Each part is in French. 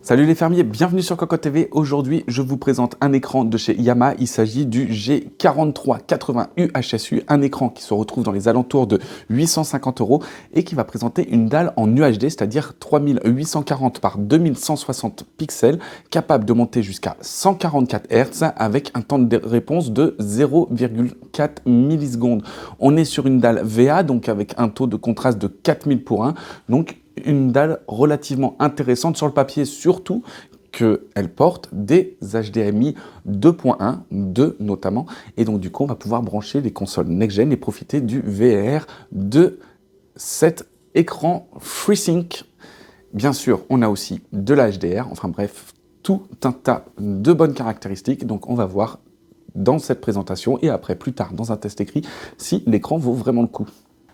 Salut les fermiers, bienvenue sur Cocotte TV. Aujourd'hui, je vous présente un écran de chez Yamaha. Il s'agit du G4380 UHSU, un écran qui se retrouve dans les alentours de 850 € et qui va présenter une dalle en UHD, c'est-à-dire 3840 par 2160 pixels, capable de monter jusqu'à 144 Hz avec un temps de réponse de 0,4 millisecondes. On est sur une dalle VA, donc avec un taux de contraste de 4000 pour 1, donc une dalle relativement intéressante sur le papier, surtout qu'elle porte des HDMI 2.1, 2 notamment, et donc du coup on va pouvoir brancher les consoles next-gen et profiter du VR de cet écran FreeSync. Bien sûr, on a aussi de la HDR, enfin bref, tout un tas de bonnes caractéristiques, donc on va voir dans cette présentation et après plus tard dans un test écrit si l'écran vaut vraiment le coup.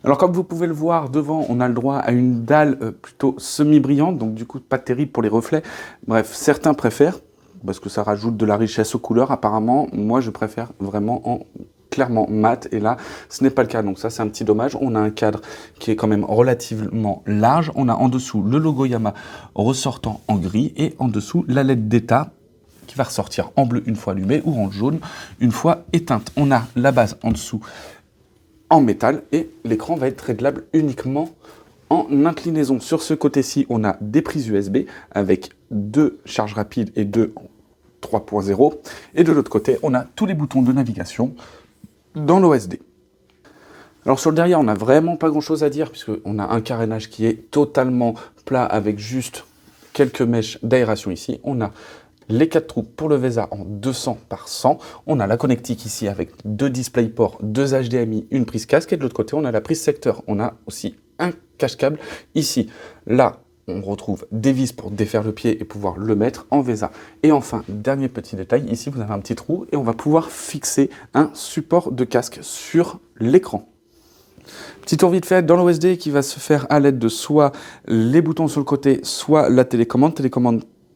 Alors comme vous pouvez le voir, devant on a le droit à une dalle plutôt semi-brillante, donc du coup pas terrible pour les reflets. Bref, certains préfèrent, parce que ça rajoute de la richesse aux couleurs apparemment. Moi je préfère vraiment en clairement mat, et là ce n'est pas le cas, donc ça c'est un petit dommage. On a un cadre qui est quand même relativement large. On a en dessous le logo Yamaha ressortant en gris et en dessous la LED d'état qui va ressortir en bleu une fois allumée ou en jaune une fois éteinte. On a la base en dessous en métal et l'écran va être réglable uniquement en inclinaison. Sur ce côté-ci, on a des prises USB avec 2 charges rapides et 2 3.0. Et de l'autre côté, on a tous les boutons de navigation dans l'OSD. Alors sur le derrière, on n'a vraiment pas grand-chose à dire puisqu'on a un carénage qui est totalement plat avec juste quelques mèches d'aération ici. On a les 4 trous pour le VESA en 200 par 100. On a la connectique ici avec 2 DisplayPort, 2 HDMI, une prise casque. Et de l'autre côté, on a la prise secteur. On a aussi un cache-câble ici. Là, on retrouve des vis pour défaire le pied et pouvoir le mettre en VESA. Et enfin, dernier petit détail, ici vous avez un petit trou et on va pouvoir fixer un support de casque sur l'écran. Petit tour vite fait dans l'OSD qui va se faire à l'aide de soit les boutons sur le côté, soit la télécommande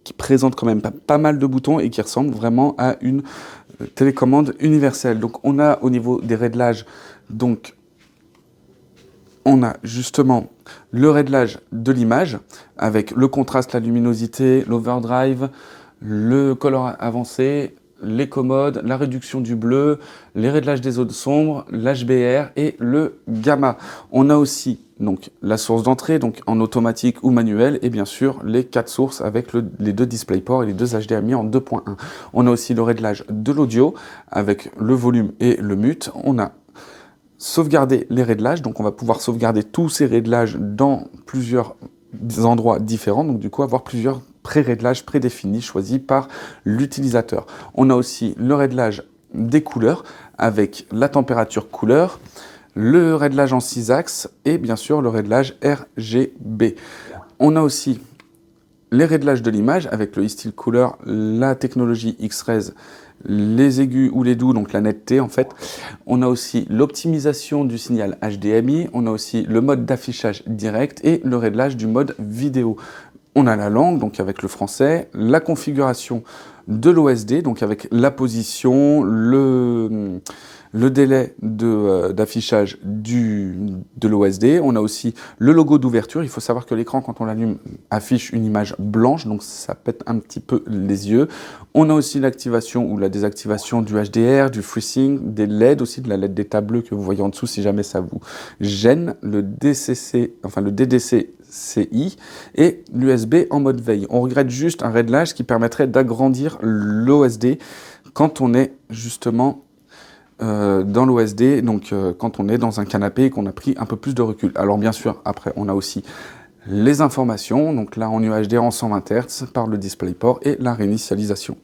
qui présente quand même pas mal de boutons et qui ressemble vraiment à une télécommande universelle. Donc on a au niveau des réglages, donc on a justement le réglage de l'image avec le contraste, la luminosité, l'overdrive, le color avancé, les commodes, la réduction du bleu, les réglages des zones sombres, l'HBR et le gamma. On a aussi donc la source d'entrée, donc en automatique ou manuel, et bien sûr les 4 sources avec les 2 DisplayPort et les 2 HDMI en 2.1. On a aussi le réglage de l'audio avec le volume et le mute. On a sauvegardé les réglages, donc on va pouvoir sauvegarder tous ces réglages dans plusieurs endroits différents, donc du coup avoir plusieurs pré-réglages prédéfinis choisis par l'utilisateur. On a aussi le réglage des couleurs avec la température couleur, le réglage en 6 axes et bien sûr le réglage RGB. On a aussi les réglages de l'image avec le e-style couleur, la technologie X-Res, les aigus ou les doux, donc la netteté en fait. On a aussi l'optimisation du signal HDMI, on a aussi le mode d'affichage direct et le réglage du mode vidéo. On a la langue, donc avec le français, la configuration de l'OSD, donc avec la position, le délai d'affichage de l'OSD. On a aussi le logo d'ouverture. Il faut savoir que l'écran, quand on l'allume, affiche une image blanche, donc ça pète un petit peu les yeux. On a aussi l'activation ou la désactivation du HDR, du FreeSync, des LED aussi, de la LED d'état bleu que vous voyez en dessous si jamais ça vous gêne, le DDC-CI et l'USB en mode veille. On regrette juste un réglage qui permettrait d'agrandir l'OSD quand on est justement dans l'OSD, donc quand on est dans un canapé et qu'on a pris un peu plus de recul. Alors bien sûr, après on a aussi les informations, donc là en UHD en 120 Hz par le DisplayPort et la réinitialisation.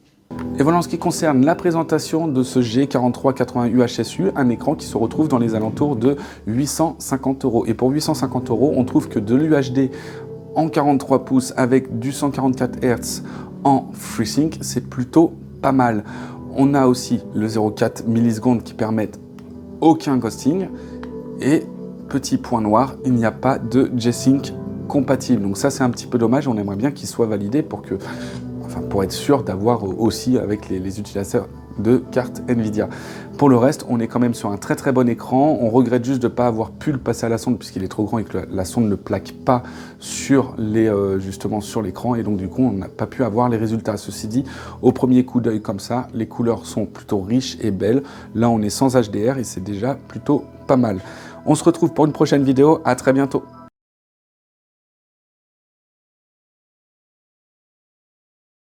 Et voilà en ce qui concerne la présentation de ce G4380 UHSU, un écran qui se retrouve dans les alentours de 850 €. Et pour 850 €, on trouve que de l'UHD en 43 pouces avec du 144 Hz en FreeSync, c'est plutôt pas mal. On a aussi le 0,4 millisecondes qui permettent aucun ghosting. Et petit point noir, il n'y a pas de G-Sync compatible. Donc ça c'est un petit peu dommage, on aimerait bien qu'il soit validé pour être sûr d'avoir aussi avec les utilisateurs de carte Nvidia. Pour le reste, on est quand même sur un très bon écran. On regrette juste de ne pas avoir pu le passer à la sonde puisqu'il est trop grand et que la sonde ne plaque pas sur justement sur l'écran, et donc du coup on n'a pas pu avoir les résultats. Ceci dit, au premier coup d'œil comme ça, les couleurs sont plutôt riches et belles. Là on est sans HDR et c'est déjà plutôt pas mal. On se retrouve pour une prochaine vidéo, à très bientôt.